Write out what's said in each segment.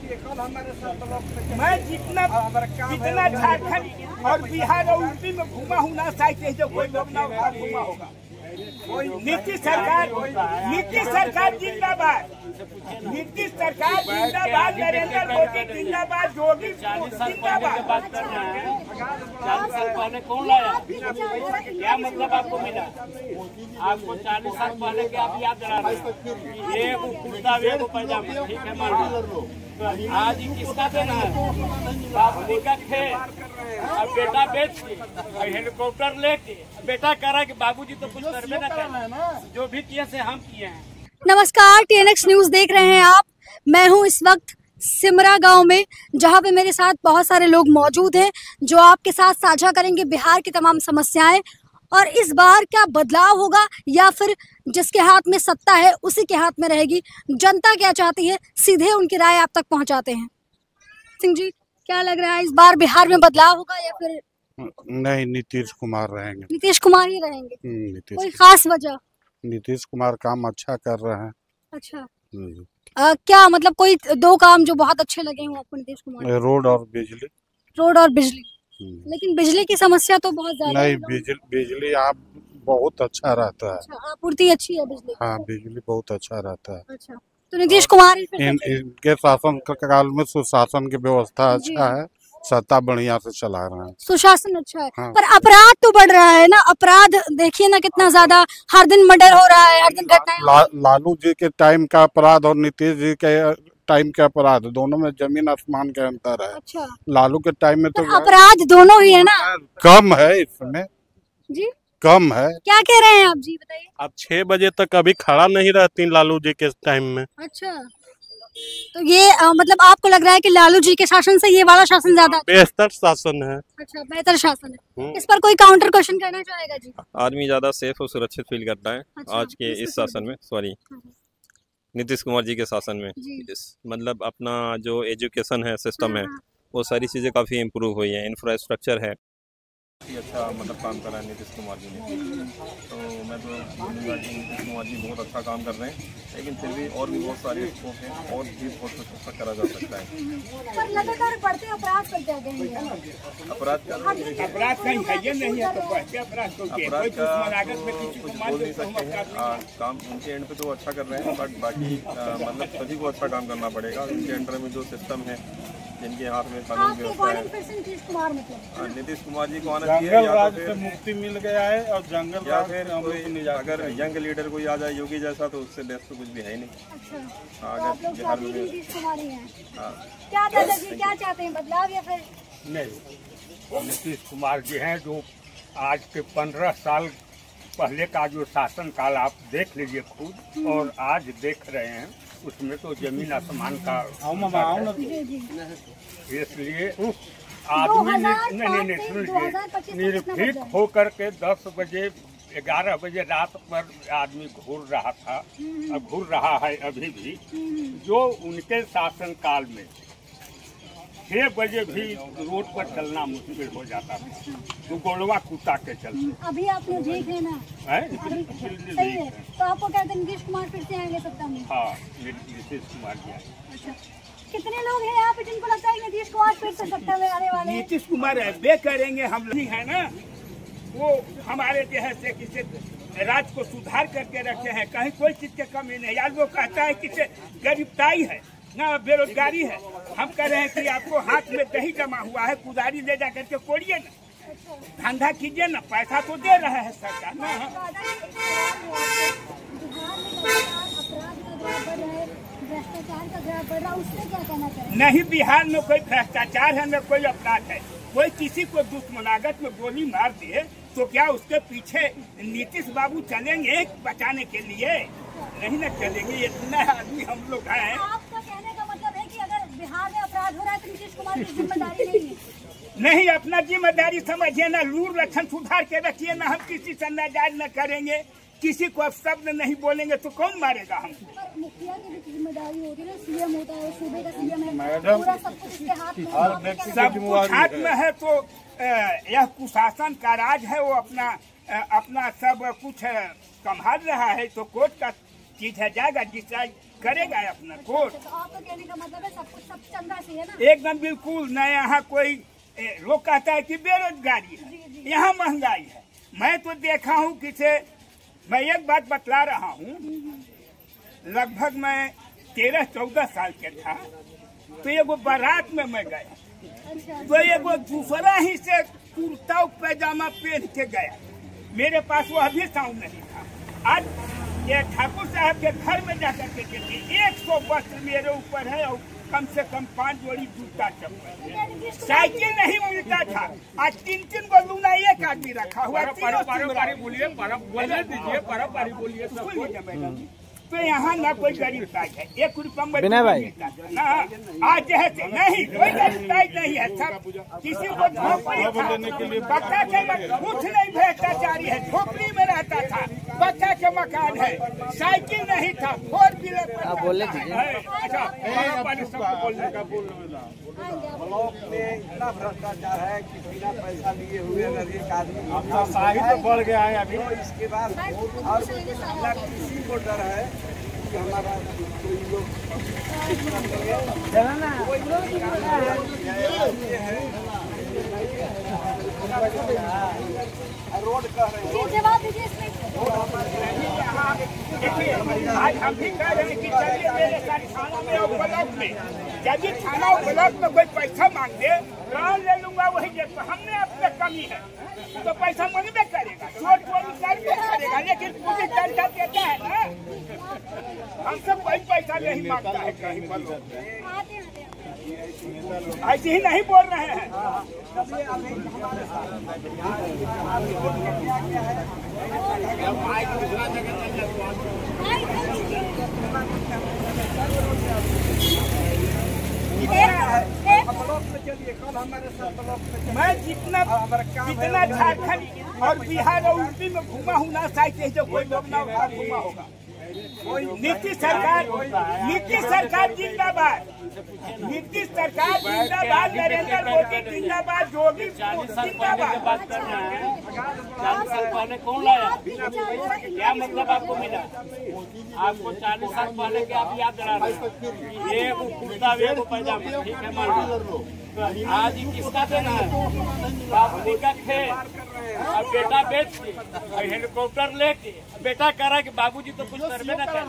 मैं जितना झारखंड और बिहार और यूपी में घूमा हूँ ना, शायद जो कोई लोग ना घूमा होगा। नीतीश सरकार जिंदाबाद, नीतीश सरकार जिंदाबाद, नरेंद्र मोदी जिंदाबाद, योगी जिंदाबाद। 40 साल पहले कौन लाया? क्या मतलब आपको मिला? आपको 40 साल पहले के आप याद दिला रहे हैं। ये कुर्ता वो पैजामा, ठीक है, मान लो। आज किसका देना है? बाबू का खेल, अब बेटा बेच के हेलीकॉप्टर लेके बेटा कह रहा है कि बाबूजी तो कुछ करबे ना करे, जो भी किए से हम किए हैं। नमस्कार, TNX न्यूज देख रहे हैं आप। मैं हूं इस वक्त सिमरा गांव में, जहां पे मेरे साथ बहुत सारे लोग मौजूद हैं जो आपके साथ साझा करेंगे बिहार की तमाम समस्याएं। और इस बार क्या बदलाव होगा या फिर जिसके हाथ में सत्ता है उसी के हाथ में रहेगी? जनता क्या चाहती है, सीधे उनकी राय आप तक पहुंचाते हैं। सिंह जी, क्या लग रहा है, इस बार बिहार में बदलाव होगा या फिर नहीं? नीतीश कुमार रहेंगे। नीतीश कुमार ही रहेंगे? कोई नीतीश खास वजह? नीतीश कुमार काम अच्छा कर रहे हैं। अच्छा, क्या मतलब कोई दो काम जो बहुत अच्छे लगे हैं आपको नीतीश कुमार? रोड और बिजली। रोड और बिजली। लेकिन बिजली की समस्या तो बहुत ज्यादा नहीं, बिजली यहाँ बहुत अच्छा रहता है। अच्छा, आपूर्ति अच्छी है बिजली? हाँ, बिजली बहुत अच्छा रहता है। अच्छा, तो नीतीश कुमार इनके शासन काल में सुशासन की व्यवस्था अच्छा है, सत्ता बढ़िया से चला रहे हैं। सुशासन अच्छा है। हाँ। पर अपराध तो बढ़ रहा है ना, अपराध देखिए ना कितना ज्यादा, हर दिन मर्डर हो रहा है, हर दिन घटनाएं। लालू जी के टाइम का अपराध और नीतीश जी के टाइम के अपराध, दोनों में जमीन आसमान के अंतर है। अच्छा, लालू के टाइम में तो अपराध दोनों ही है ना? कम है इसमें जी, कम है। क्या कह रहे हैं आप जी, बताइए। आप 6 बजे तक अभी खड़ा नहीं रहती लालू जी के टाइम में। अच्छा, तो ये मतलब आपको लग रहा है कि लालू जी के शासन से ये वाला शासन ज्यादा बेहतर शासन है? अच्छा, बेहतर शासन है। इस पर कोई काउंटर क्वेश्चन करना चाहेगा जी? आदमी ज्यादा सेफ और सुरक्षित फील करता है। अच्छा, आज के इस शासन में, सॉरी, नीतीश कुमार जी के शासन में मतलब अपना जो एजुकेशन है, सिस्टम है, वो सारी चीज़ें काफ़ी इम्प्रूव हुई है, इंफ्रास्ट्रक्चर है। अच्छा मतलब काम कर रहा है नीतीश कुमार जी ने, तो मैं तो बोलूँगा कि नीतीश कुमार जी बहुत अच्छा काम कर रहे हैं, लेकिन फिर भी और भी बहुत सारे स्कोप हैं और भी बहुत कुछ अच्छा करा जा सकता है। पर लगातार बढ़ते अपराध पर क्या कहेंगे? अपराध का कहीं है ये नहीं है, तो अपराध तो अपराध का कुछ बोल नहीं सकते हैं। काम उनके एंड पे तो अच्छा कर रहे हैं, बट बाकी मतलब सभी को अच्छा काम करना पड़ेगा। उनके अंडर में जो सिस्टम है, जिनके हाथ में कानून व्यवस्था है, नीतीश कुमार जी को आना चाहिए। या तो फिर मुक्ति मिल गया है और जंगल या फिर कोई अगर यंग लीडर कोई आ जाए योगी जैसा, तो उससे बेस्ट तो कुछ भी है ही नहीं। अच्छा, अगर बिहार में क्या दादाजी क्या चाहते हैं, बदलाव या फिर नहीं? नीतीश कुमार जी हैं जो आज के 15 साल पहले का जो शासन काल आप देख लीजिए खुद, और आज देख रहे हैं, उसमें तो जमीन आसमान का इसलिए आदमी निर्भीक होकर के 10 बजे 11 बजे रात पर आदमी घूर रहा था, अब घूर रहा है अभी भी। जो उनके शासन काल में 6 बजे भी रोड पर चलना मुश्किल हो जाता था, तो गोलवा कुत्ता के चलते। अभी आप लोग देख रहे ना, सही है। तो आपको कहते हैं नीतीश कुमार फिर से आएंगे सत्ता में? हाँ, नीतीश कुमार जी। अच्छा, कितने लोग हैं यहाँ पे जिनको लगता है नीतीश कुमार फिर से सत्ता में आने वाले? नीतीश कुमार वे करेंगे, हम लोग है ना, वो हमारे देश से किसी राज्य को सुधार करके रखे हैं, कहीं कोई चीज की कमी नहीं। यार वो कहता है कि गरीबताई है ना, बेरोजगारी है। हम कह रहे हैं कि आपको हाथ में दही जमा हुआ है, कुदारी ले जा करके कोड़िए ना, धंधा कीजिए ना, पैसा तो दे रहा है सरकार ना। नहीं, बिहार में कोई भ्रष्टाचार है न कोई अपराध है। कोई किसी को दुश्मनागत में गोली मार दिए तो क्या उसके पीछे नीतीश बाबू चलेंगे बचाने के लिए? नहीं न चलेंगे। इतना आदमी हम लोग हैं। आपका कहने का मतलब है कि अगर बिहार में अपराध हो रहा है तो नीतीश कुमार की जिम्मेदारी नहीं है? नहीं, अपना जिम्मेदारी समझिए ना, लूर लक्षण सुधार के रखिए ना। हम किसी से नाजायज न करेंगे, किसी को अब शब्द नहीं बोलेंगे तो कौन मारेगा हमको? मुखिया की भी जिम्मेदारी होती है ना, सीएम होता है, सूबे का सीएम है, मैडम, पूरा सब कुछ उसके हाथ में, सब कुछ हाथ में है। तो यह कुशासन का राज है, वो अपना सब कुछ संभाल रहा है। तो कोर्ट का चीज है, जाएगा करेगा अपना कोर्ट। तो आपका कहने का मतलब है सब कुछ सब चंदा से है ना? एकदम बिल्कुल न। यहाँ कोई लोग कहता है कि बेरोजगारी है, यहाँ महंगाई है। मैं तो देखा हूँ किसे, मैं एक बात बतला रहा हूँ, लगभग मैं 13-14 साल के था, तो एगो बारात में मैं गया, तो एगो दूसरा ही से कुर्ता पैजामा पहन के गया, मेरे पास वो अभी साउंड नहीं था। आज ये ठाकुर साहब के घर में जाकर के देखिए 100 वस्त्र मेरे ऊपर है और कम से कम 5 जोड़ी जूता चप्पल, साइकिल नहीं मिलता था। आज 3-3 गो लूना एक आदमी रखा हुआ। बोलिए तो यहाँ ना कोई गरीब ताज है, 1 रुपया में मिलता था ना। आज है नहीं, कोई गरीब ताज नहीं है। सब किसी को झोपड़ी था, बच्चा के कुछ नहीं भ्रष्टाचारी है, झोपड़ी में रहता था, बच्चा के मकान है, साइकिल नहीं था, 4 व्हीलर पर बोले। अच्छा बोलने का ब्लॉक में इतना भ्रष्टाचार है कि बिना पैसा लिए हुए अगर एक आदमी तो बढ़ गया है अभी, तो इसके बाद और किसी को डर है कि हमारा कोई लोग रोड कह रहे हैं। जवाब दीजिए इसमें। देखिए आज हम भी कह रहे हैं कि चलिए मेरे साथ थाना में और ब्लॉक में, यदि थाना और ब्लॉक में कोई पैसा मांग दे काम ले लूंगा वही जेब पर। हमने अपने कमी है तो पैसा मांगबे करेगा, चोट करेगा, लेकिन पुलिस दंडा देता है ना, हमसे कोई पैसा नहीं मांगता है कहीं पर। ऐसे ही नहीं बोल रहे हैं। मैं जितना झारखंड और बिहार और यूपी में घूमा हूँ ना, शायद जो कोई लोग ना घूमा होगा। नीतीश सरकार जिंदाबाद, नीतीश सरकार जिंदाबाद, नरेंद्र मोदी जिंदाबाद, योगी जिंदाबाद। 40 साल पहले कौन लाया? क्या मतलब आपको मिला? आपको 40 साल पहले के आप याद दिला रहे हैं, ये कुर्ता वो पैजामा, ठीक है मान लो। आज किसका देना है? बाबू का खेल, अब बेटा बेच के हेलीकॉप्टर लेके बेटा कह रहा है कि बाबूजी तो कुछ करबे ना कर,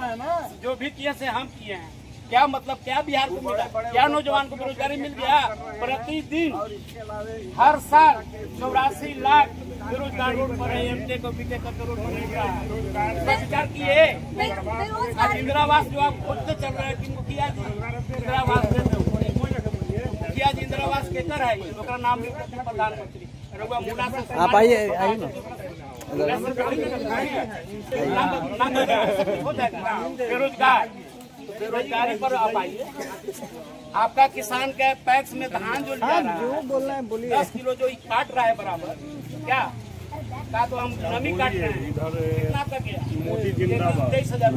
जो भी किए से हम किए हैं। क्या मतलब, क्या बिहार को मिला? क्या नौजवान को बेरोजगारी मिल गया? प्रतिदिन हर साल 84 लाख बेरोजगार रोड पर है। एमटे को बीते का रोड बनेगा, विचार किए? आज इंदिरा आवास जो आप खोजते चल रहे हैं कि मुखिया जी इंदिरा आवास मुखिया जी इंदिरा आवास केकर है, ओकरा नाम लिख देते प्रधानमंत्री। आप आइए ना, बेरोजगारी पर आप आइए। आपका किसान के पैक्स में धान जो लिया रहा है, बोल रहे हैं बोलिए। 10 किलो जो काट रहा है बराबर, क्या का तो हम नमी काट रहे हैं। कितना तक गया? 23,000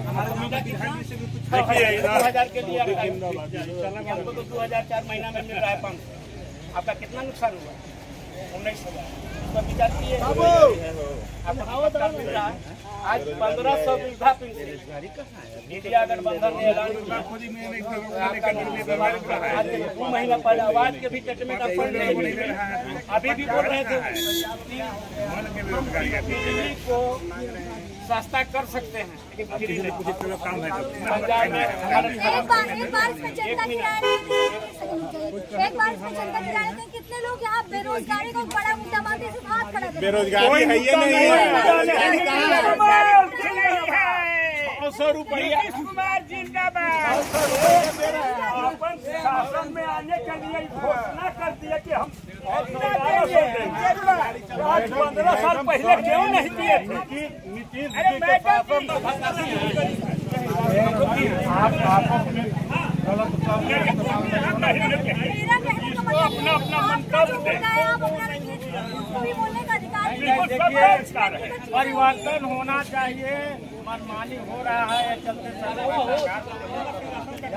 हमारे मीडिया किसान 2,000 के लिए हमको तो 2004 महीना में मिल रहा है 500। आपका कितना नुकसान हुआ? 19,000। उसका विचार किए आपको मिल रहा है। आज 1500 बीघा इंडिया गठबंधन ने ऐलान किया। 2 महीना पहले आवाज के भी चटमे का फंड नहीं मिला। अभी भी बोल रहे थे बिजली को सस्ता कर सकते हैं, लेकिन फ्री नहीं। पंजाब में एक बार इसमें चर्चा की जा रही है, कितने लोग यहाँ बेरोजगारी को बड़ा मुद्दा मानते हैं, हाथ खड़ा करते हैं। बेरोजगारी है ये नहीं है। 100 रुपया। नीतीश कुमार जिंदाबाद। अपन शासन में आने के लिए घोषणा कर दिया कि हम 15 साल पहले क्यों नहीं दिए थे? अरे परिवर्तन होना चाहिए, मनमानी हो रहा है चलते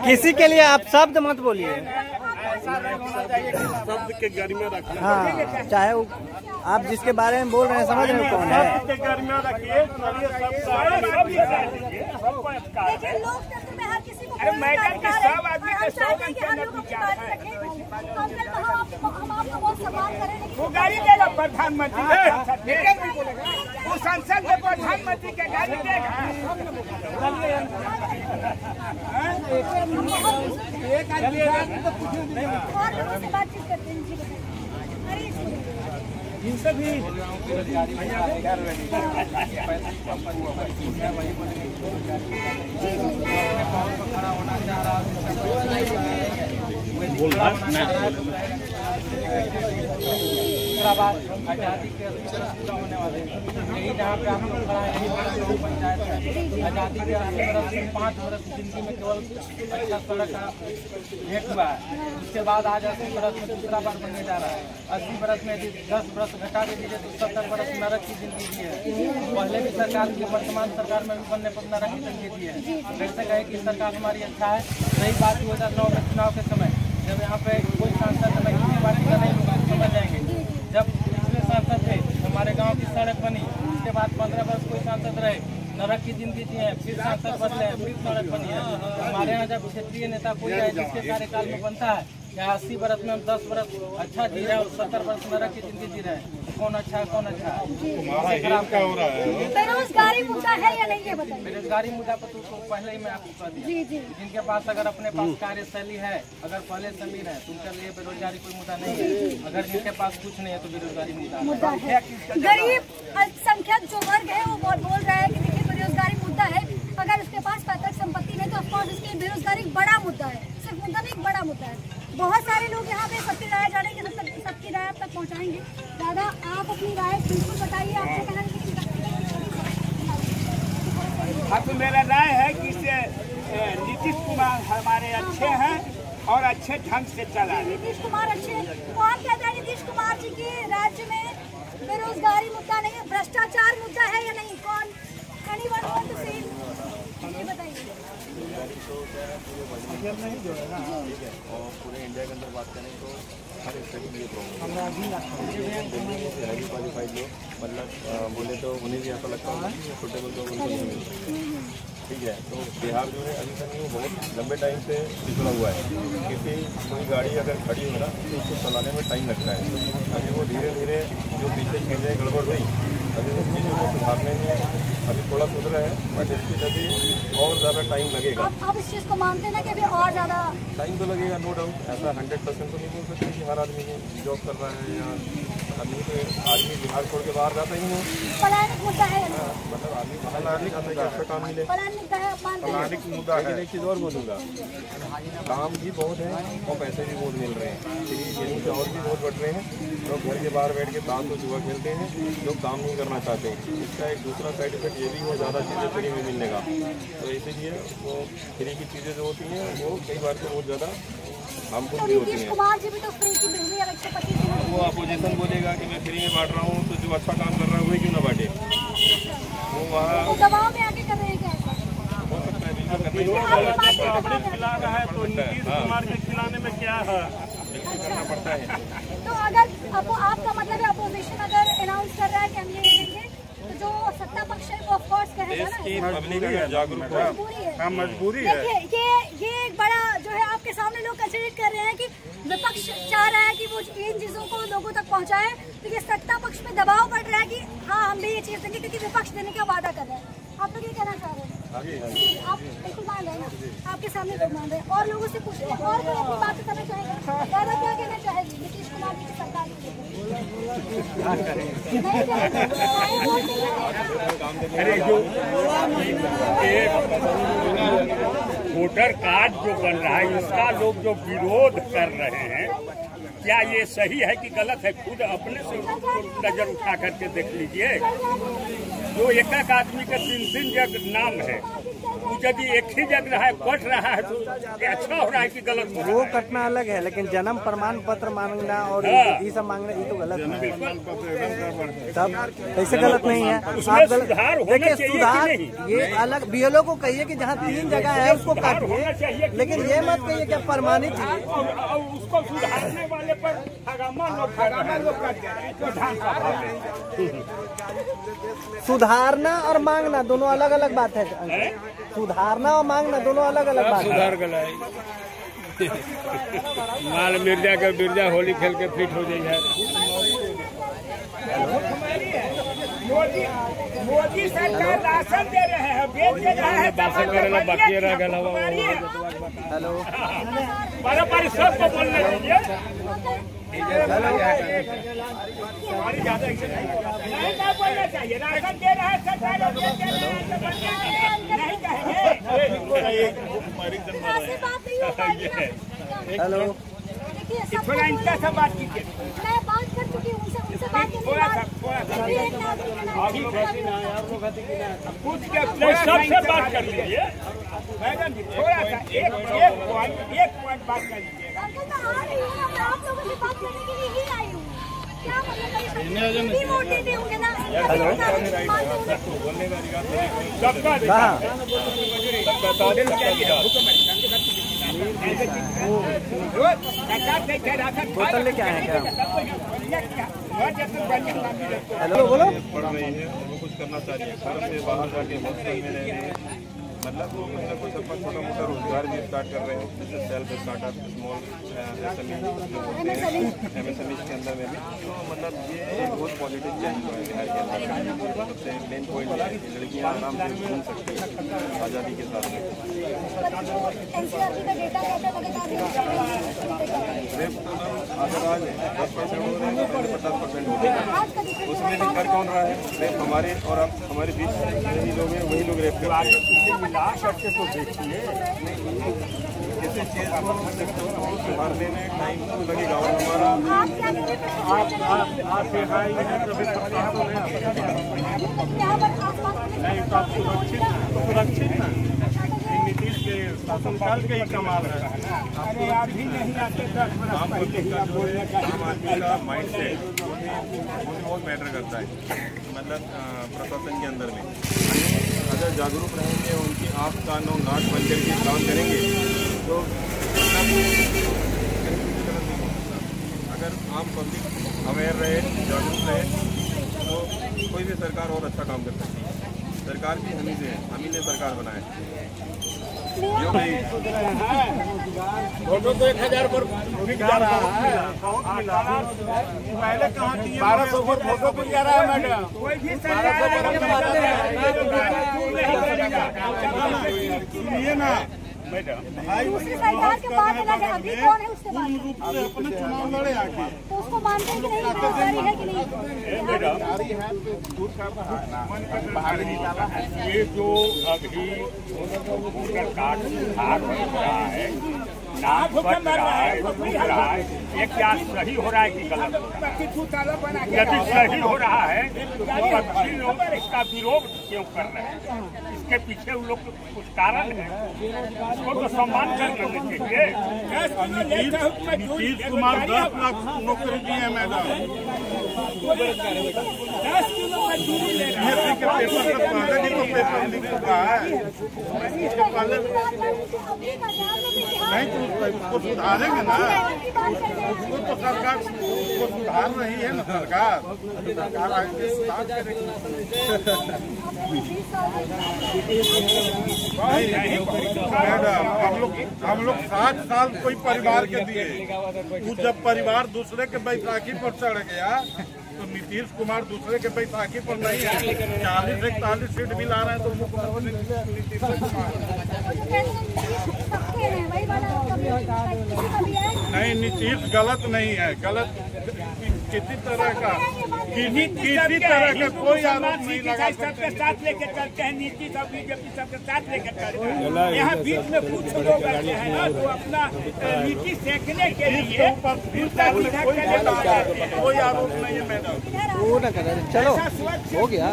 किसी के लिए आप शब्द मत बोलिए। शब्द के गरिमा रखना। हाँ, चाहे वो आप जिसके बारे में बोल रहे हैं समझ रहे हो कौन है। शब्द के गरिमा रखिए। अधिकार है। लेकिन लोकतंत्र में हर किसी को अरे बोलने का मैडम की अधिकार है। सब आदमी और के हम सौ चाहते हैं कि हम घंटे लोग अपनी विचार बात है। रखें। अंकल, हम आपका बहुत सम्मान करें, लेकिन वो गाड़ी देगा प्रधानमंत्री वो संसद में प्रधानमंत्री के गाड़ी देगा। और लोगों से बातचीत करते हैं। जी बताइए। अरे इनसे भी आजादी के होने वाले यही जहाँ पे आप लोग खड़ा है, यही पंचायत है। आजादी के 80 वर्ष में 5 वर्ष जिंदगी में केवल अच्छा सड़क का भेंट हुआ है। उसके बाद आज 80 वर्ष में दूसरा बार बनने जा रहा है। 80 वर्ष में यदि 10 वर्ष घटा दे दीजिए तो 70 वर्ष नरक की जिंदगी है। पहले भी सरकार की, वर्तमान सरकार में भी बनने पर नरक की जिंदगी है। कैसे कहे कि सरकार हमारी अच्छा है। रही बात 2009 में चुनाव के समय, जब यहाँ पे कोई सांसद मैं किसी पार्टी का नहीं समझ जाएंगे। जब पिछले सांसद थे, हमारे गांव की सड़क बनी, उसके बाद 15 वर्ष कोई सांसद रहे, नरक की जिंदगी थी है, फिर सांसद बदले, फिर सड़क बनी है। हमारे यहाँ जब क्षेत्रीय नेता कोई है जिसके कार्यकाल में बनता है, या 80 वर्ष में हम 10 वर्ष अच्छा जी रहे और 70 वर्ष नरक की जिंदगी जी रहे, कौन अच्छा है कौन अच्छा है? बेरोजगारी मुद्दा है या नहीं, ये बताइए। बेरोजगारी मुद्दा पर तो पहले ही मैं आपको कह दिया। जी जी। जिनके पास अगर अपने पास कार्यशैली है, अगर पहले जमीन है, तो उनके लिए बेरोजगारी कोई मुद्दा नहीं है। अगर जिनके पास कुछ नहीं है तो बेरोजगारी मुद्दा है। गरीब अल्पसंख्यक जो वर्ग है वो बहुत बोल रहा है कि देखिए बेरोजगारी मुद्दा है। अगर उसके पास पैतृक संपत्ति नहीं तो ऑफकोर्स उसके लिए बेरोजगारी एक बड़ा मुद्दा है। सिर्फ मुद्दा नहीं, एक बड़ा मुद्दा है। बहुत सारे लोग यहाँ पे सबकी राय जानेंगे, सबकी राय आप तक पहुँचाएंगे। दादा, आप अपनी राय बिल्कुल बताइए। आपसे कहना है हाँ, तो मेरा राय है कि नीतीश कुमार हमारे अच्छे हैं और अच्छे ढंग से चला। नीतीश कुमार अच्छे हैं। कौन कहता है नीतीश कुमार जी के राज्य में बेरोजगारी मुद्दा नहीं है, भ्रष्टाचार मुद्दा है या नहीं? कौन? एनीवन वांट टू से? ये बताइए। और पूरे इंडिया के अंदर बात करें तो हर स्टेट में ये प्रॉब्लम हैवी क्वालिफाइड लोग, मतलब बोले तो उन्हें भी ऐसा लगता है सुटेबल लोग उनको नहीं मिलते। ठीक है, तो बिहार जो है अभी तक वो बहुत लंबे टाइम से पिछड़ा हुआ है, क्योंकि कोई गाड़ी अगर खड़ी हो ना तो उसको चलाने में टाइम लगता है। अभी वो धीरे धीरे जो पीछे चीज़ें गड़बड़ हुई, अभी उस चीज़ों को सुधारने में अभी थोड़ा सुधरा है, बट इसकी अभी और ज़्यादा टाइम लगेगा। आप इस चीज़ को मानते हैं ना कि अभी और ज़्यादा टाइम तो लगेगा, नो डाउट। ऐसा 100% तो नहीं बोल सकते कि हर आदमी जॉब कर रहा है या आदमी तो आदमी बिहार छोड़ के बाहर जाता ही नहीं। पलायनिक मुद्दा है, मतलब आदमी बाहर जाता है, अच्छा काम मिले। पलायनिक का है, आप मानते हैं? मुद्दा है। एक चीज़ और बोलूँगा, काम भी बहुत है और पैसे भी बहुत मिल रहे हैं, ये और भी बहुत बढ़ रहे हैं। लोग घर के बाहर बैठ के दांत तो जुआ खेलते हैं, लोग काम नहीं करना चाहते। इसका एक दूसरा साइड इफेक्ट ये भी है, ज़्यादा चीज़ें फ्री में मिलने का। तो इसीलिए वो फ्री की चीज़ें जो होती हैं वो कई बार तो बहुत ज़्यादा हार्मफुल भी होती हैं। कुमार जी भी तो फ्री की बिजली अलग से 25 यूनिट। वो अपोजिशन बोलेगा कि मैं फ्री में बांट रहा हूँ, तो जो अच्छा काम कर रहा है वही क्यों ना बांटे। वो वहाँ वो दबाव में आके कर रहे हैं क्या? हो सकता है, बिल्कुल करना खिला रहा है तो नीतीश कुमार के खिलाने में क्या है? करना पड़ता है। तो अगर आपका मतलब है अपोजिशन अगर अनाउंस कर रहा है कि हम ये देंगे, तो जो सत्ता पक्ष है वो ऑफ कोर्स कहेगा ना, पब्लिक अगर जागरूक हो, मजबूरी है। हाँ, मजबूरी है। देखिए ये एक बड़ा जो है आपके सामने लोग कंसिडर कर रहे हैं कि विपक्ष चाह रहा है कि वो इन चीजों को लोगों तक पहुंचाए, तो ये सत्ता पक्ष में दबाव बढ़ रहा है कि हाँ हम भी ये चीज देंगे, क्योंकि विपक्ष देने का वादा कर रहा है। आप लोग ये कहना चाह रहे हैं? आप बिल्कुल मान रहे हैं ना, आपके सामने लोग मान रहे हैं। और लोगों से पूछते हैं, और कोई अपनी बात करना चाहेगा? दादा क्या कहना चाहेगी नीतीश कुमार जी की सरकार के लिए? अरे जो वोटर कार्ड जो बन रहा है इसका लोग जो विरोध कर रहे हैं, क्या ये सही है कि गलत है? खुद अपने से नजर उठा करके देख लीजिए। जो एक एक आदमी का 3-3 जगह नाम है, वो यदि एक ही जगह है कट रहा है तो ये अच्छा हो रहा है कि गलत हो रहा है? वो कटना अलग है, लेकिन जन्म प्रमाण पत्र मांगना और ये सब मांगना ये तो गलत है। तब ऐसे गलत नहीं है। आप सुधार होना देखिए, चाहिए सुधार कि नहीं? ये अलग बीएलओ को कहिए कि जहाँ 3 जगह है उसको काटिए, लेकिन ये मत कहिए कि प्रमाणित है। और उसको सुधारने वाले पर हंगामा लोग कर रहे हैं। सुधारना और मांगना दोनों अलग अलग बात है। सुधारना और मांगना दोनों अलग अलग बात है। सुधार गला माल मिर्जा के बिरजा होली खेल के फिट हो जाए। मोदी सरकार राशन दे रहे हैं, बेच दे रहा है, राशन करेला बाकी रह गया। हेलो बराबर सबको बोलने दीजिए। क्या बोलना चाहिए? राशन दे रहा है सरकार, बेच दे रहा है, नहीं कहेंगे। हेलो थोड़ा इनका सब बात कीजिए। मैं बात कर चुकी हूँ उनसे बात करने थोड़ा सा सबसे बात कर लीजिए मैडम जी, थोड़ा सा एक पॉइंट बात कर लीजिए। अंकल मैं आ रही हूँ, मैं आप लोगों से बात करने के लिए ही आई हूँ। क्या मतलब मोटे होंगे ना। बोतल लेके आए हैं क्या? हेलो बोलो। पढ़ रही है और वो कुछ करना चाह रही है, घर से बाहर जाके हॉस्टल में रह रहे हैं। मतलब वो कुछ ना कुछ अपना छोटा मोटा रोजगार भी स्टार्ट कर रहे हैं, जैसे सेल्फ स्टार्टअप, स्मॉल MSME के अंदर में भी। तो मतलब ये एक बहुत पॉजिटिव चेंज हुआ है बिहार के अंदर। सबसे मेन पॉइंट है कि लड़कियाँ आराम से घूम सकती हैं आज़ादी के साथ में। रेप अगर आज 10% हो रहे हैं तो पहले 50% हो रहे हैं। उसमें भी कर कौन रहा है? रेप हमारे और अब हमारे बीच यही लोग हैं, वही लोग रेप करते हैं। करके तो देखिए, जैसे चीज़ को सुधारने में टाइम लगेगा और हमारा सुरक्षित ना नीतीश के शासनकाल के ही कमाल है। अरे आप भी नहीं आते 10 बरस पहले ही आप बोलने का आम आदमी का माइंड सेट बहुत मैटर करता है। मतलब प्रशासन के अंदर में अगर जागरूक रहेंगे, उनकी आँख कान और नाक बन करके काम करेंगे तो अगर आम पब्लिक अवेयर रहे, जागरूक रहे तो कोई भी सरकार और अच्छा काम कर सकती है। सरकार भी हम ही से है, हम ही ने सरकार बनाया है। फोटो तो 1000 पर जा रहा है। पहले कहाँ की 1200 पर फोटो भी जा रहा है मैडम। कोई भी सरकार सुनिए ना मैडम, दूसरी सरकार के बाद लगे अभी कौन है उसके बाद? रूप से अपने चुनाव लड़े आके तो उसको मानते हैं कि नहीं, बेरोजगारी है कि नहीं? ये जो अभी सरकार सुधार हो रहा है, नाम बच रहा है, घूम रहा है, ये क्या सही हो रहा है कि गलत हो रहा है? यदि सही हो रहा है तो पक्षी लोग इसका विरोध क्यों कर रहे हैं? इसके पीछे उन लोग कुछ कारण है, उसको तो सम्मान करना चाहिए। नीतीश कुमार 10 लाख नौकरी दी है मैडम। 10 किलो मजदूरी ले रहा है। के पेपर से पहले भी तो पेपर लीक हुआ है। नहीं तो उसको सुधारेंगे ना, उसको तो सरकार उसको सुधार रही है ना सरकार आगे सुधार करेगी। मैडम हम लोग 60 साल कोई परिवार के दिए, वो जब परिवार दूसरे के बैसाखी पर चढ़ गया तो नीतीश कुमार दूसरे के बैसाखी पर नहीं है। 40-41 सीट भी ला रहे हैं तो मुख्यमंत्री नीतीश कुमार। नहीं, नीतीश गलत नहीं है, गलत किसी तरह का कोई आरोप नहीं लगा सकते। सबके साथ लेके चलते हैं, नीतीश और बीजेपी सबके साथ लेके चलते हैं। यहाँ बीच में कुछ लोग ऐसे हैं ना जो अपना नीति सेकने के लिए कोई आरोप नहीं है मैडम। वो ना कर रहे। चलो हो गया।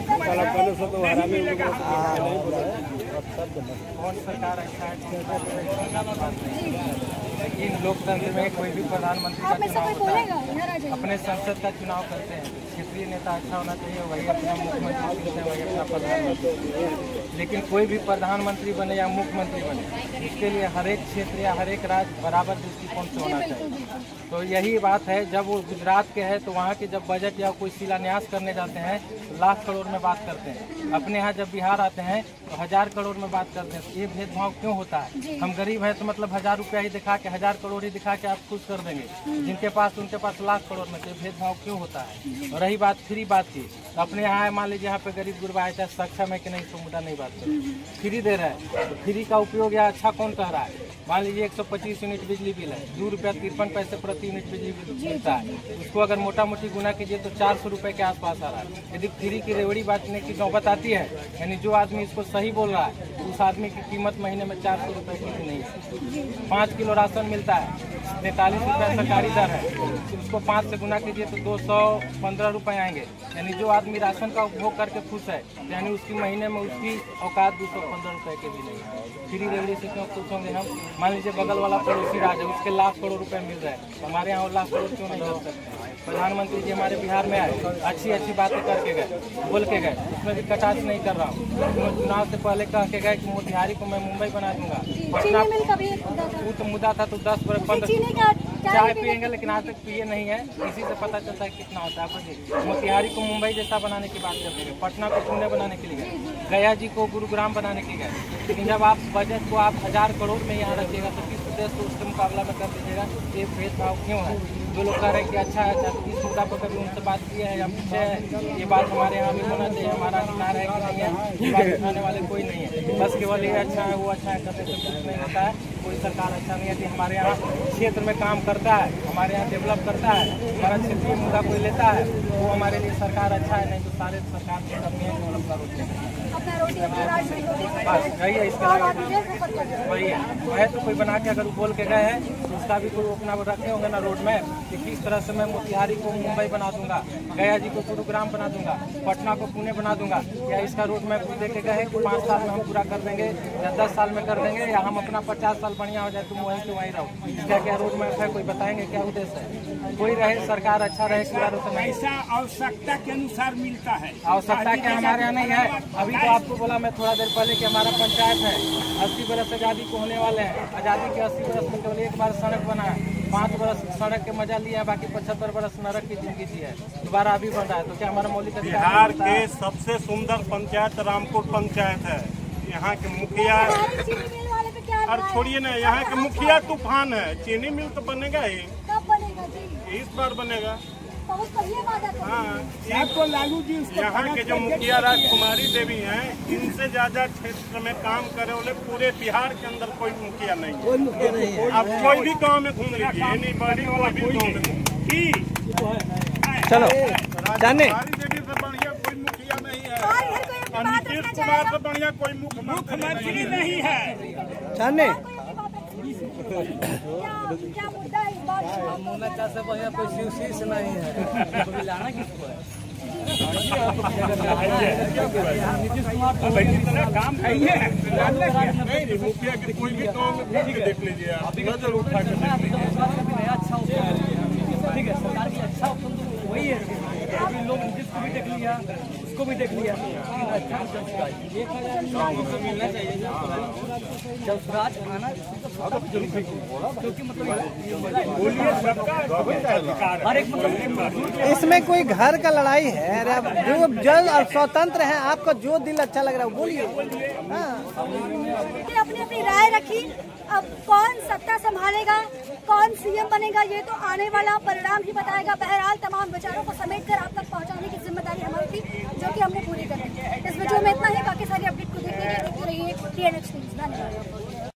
इन लोकतंत्र में कोई भी प्रधानमंत्री का आप में से कोई चुनाव होता है, बोलेगा? इधर आ जाइए। अपने संसद का चुनाव करते हैं, क्षेत्रीय नेता अच्छा होना चाहिए, वही अपना मुख्यमंत्री चुनते हैं, वही अपना प्रधानमंत्री। लेकिन कोई भी प्रधानमंत्री बने या मुख्यमंत्री बने, इसके लिए हर एक क्षेत्र या हर एक राज्य बराबर दृष्टिकोण से होना चाहिए। तो यही बात है, जब वो गुजरात के है तो वहाँ के जब बजट या कोई शिलान्यास करने जाते हैं तो लाख करोड़ में बात करते हैं। अपने यहाँ जब बिहार आते हैं तो 1000 करोड़ में बात करते हैं। ये भेदभाव क्यों होता है? हम गरीब हैं तो मतलब 1000 रुपया ही दिखा के, 1000 करोड़ ही दिखा के आप खुश कर देंगे, जिनके पास उनके पास लाख करोड़ में। तो भेदभाव क्यों होता है? और रही बात फ्री बात की, तो अपने यहाँ मान लीजिए यहाँ पे गरीब गुरबा है, चाहे सक्षम है कि नहीं, तो मुद्दा नहीं बात करें। फ्री दे रहा है तो फ्री का उपयोग या अच्छा कौन कह रहा है? मान लीजिए 125 यूनिट बिजली बिल है, 2 रुपया 53 पैसे प्रति यूनिट बिजली बिल मिलता है। उसको अगर मोटा मोटी गुना कीजिए तो 400 रुपये के आसपास आ रहा है। यदि फ्री की रेवड़ी बांटने की नौबत आती है, यानी जो आदमी इसको सही बोल रहा है, उस आदमी की कीमत महीने में 400 रुपये की नहीं है। 5 किलो राशन मिलता है, 43 रुपये सरकारी दर है, उसको 5 से गुना कीजिए तो 215 रुपये आएंगे। यानी जो आदमी राशन का उपभोग करके खुश है, यानी उसकी महीने में उसकी औकात 215 रुपये के भी नहीं है। फ्री रेवड़ी से क्यों खुश होंगे हम? मान लीजिए बगल वाला पड़ोसी राज्य है, उसके लाख करोड़ रुपए मिल रहे हैं, हमारे यहाँ लाख करोड़ क्यों नहीं कर सकते? प्रधानमंत्री जी हमारे बिहार में आए, अच्छी अच्छी बातें करके गए, बोल के गए, उसमें भी कटाक्ष नहीं कर रहा हूँ। चुनाव से पहले कह के गए कि मोतिहारी को मैं मुंबई बना दूंगा। वो तो मुद्दा था, तो 10 15 चाय पियेंगे, लेकिन आज तक पिए नहीं है। इसी से पता चलता है कितना होता है। मोतिहारी को मुंबई जैसा बनाने की बात करते हैं, पटना को पुणे बनाने के लिए गए, गया जी को गुरुग्राम बनाने के गए। लेकिन जब आप बजट को आप 1000 करोड़ में यहाँ रखिएगा तो किस प्रदेश को उसके मुकाबला में कर दीजिएगा? ये भेदभाव क्यों है? जो लोग कह रहे हैं कि अच्छा है, इस मुद्दा पर कभी उनसे बात की है या पीछे है, ये बात हमारे यहाँ भी होना चाहिए, हमारा अधिकार है कि नहीं है, ये बात उठाने वाले कोई नहीं है। बस केवल ये अच्छा है वो अच्छा है करने से कुछ नहीं होता है। कोई सरकार अच्छा नहीं है कि हमारे यहाँ क्षेत्र में काम करता है, हमारे यहाँ डेवलप करता है, हमारा क्षेत्रीय मुद्दा कोई लेता है, वो हमारे लिए सरकार अच्छा है। नहीं तो सारे सरकार की कमी है, डेवलप का रोटी बस यही है। इसके अलावा वही है तो कोई बना के अगर वो बोल के गए हैं तो उसका भी कोई अपना रखे होंगे ना रोड में कि किस तरह से मैं मोतिहारी को मुंबई बना दूंगा, गया जी को गुरुग्राम बना दूंगा, पटना को पुणे बना दूंगा। या इसका रोड मैप दे के गए कि 5 साल में हम पूरा कर देंगे या 10 साल में कर देंगे, या हम अपना 50 साल बढ़िया हो जाए तुम वहीं के वहीं रहो। इसका क्या रोड मैप है? कोई बताएंगे क्या उद्देश्य है? कोई रहे सरकार अच्छा रहे, पैसा आवश्यकता के अनुसार मिलता है। आवश्यकता क्या हमारे यहाँ नहीं है? अभी तो आपको बोला मैं थोड़ा देर पहले कि हमारा पंचायत है, 80 बरस आज़ादी को होने वाले हैं। आज़ादी के 80 बरस में केवल एक बार सड़क बना है, 5 बरस सड़क के मजा लिया, बाकी 75 बरस नरक की जिंदगी जी है। दोबारा अभी बन रहा है, तो क्या हमारा मौलिक अधिकार? बिहार के सबसे सुंदर पंचायत रामपुर पंचायत है। यहाँ के मुखिया, और छोड़िए ना, यहाँ के मुखिया तूफान है। चीनी मिल तो बनेगा ही, इस बार बनेगा। हाँ, आपको लालू जी यहाँ के जो मुखिया राजकुमारी देवी हैं, इनसे ज्यादा क्षेत्र में काम करे वाले पूरे बिहार के अंदर कोई मुखिया नहीं है। आप कोई भी गांव में घूम लीजिए, नहीं बड़ी कोई भी गाँव में चलो जाने देवी से बढ़िया कोई मुखिया नहीं है, नीतीश कुमार से बढ़िया कोई मुख्यमंत्री नहीं है। जाने क्या मुद्दा है इस बार? से बढ़िया कोई शीर्ष नहीं है। लाना किसको है? नीतीश कुमार काम है, मुखिया के कोई भी गाँव में देख लीजिए, आप नजर उठा कर देख लीजिए। अच्छा ठीक है, सरकार की अच्छा ऑप्शन तो वही है। अभी लोग नीतीश को भी देख लिया, उसको भी देख लिया, मिलना चाहिए जब स्वराज आना, क्योंकि मतलब हर एक मतलब इसमें कोई घर का लड़ाई है? जो जो स्वतंत्र है, आपको जो दिल अच्छा लग रहा है बोलिए। अपनी अपनी राय रखी। अब कौन सत्ता संभालेगा, कौन सीएम बनेगा, ये तो आने वाला परिणाम ही बताएगा। बहरहाल तमाम विचारों को समेट कर आप तक पहुंचाने की जिम्मेदारी हमारी थी, जो कि हमने पूरी कर दी। इस वीडियो में इतना ही। बाकी सारी अपडेट को देखते रहिए TNX न्यूज़। धन्यवाद।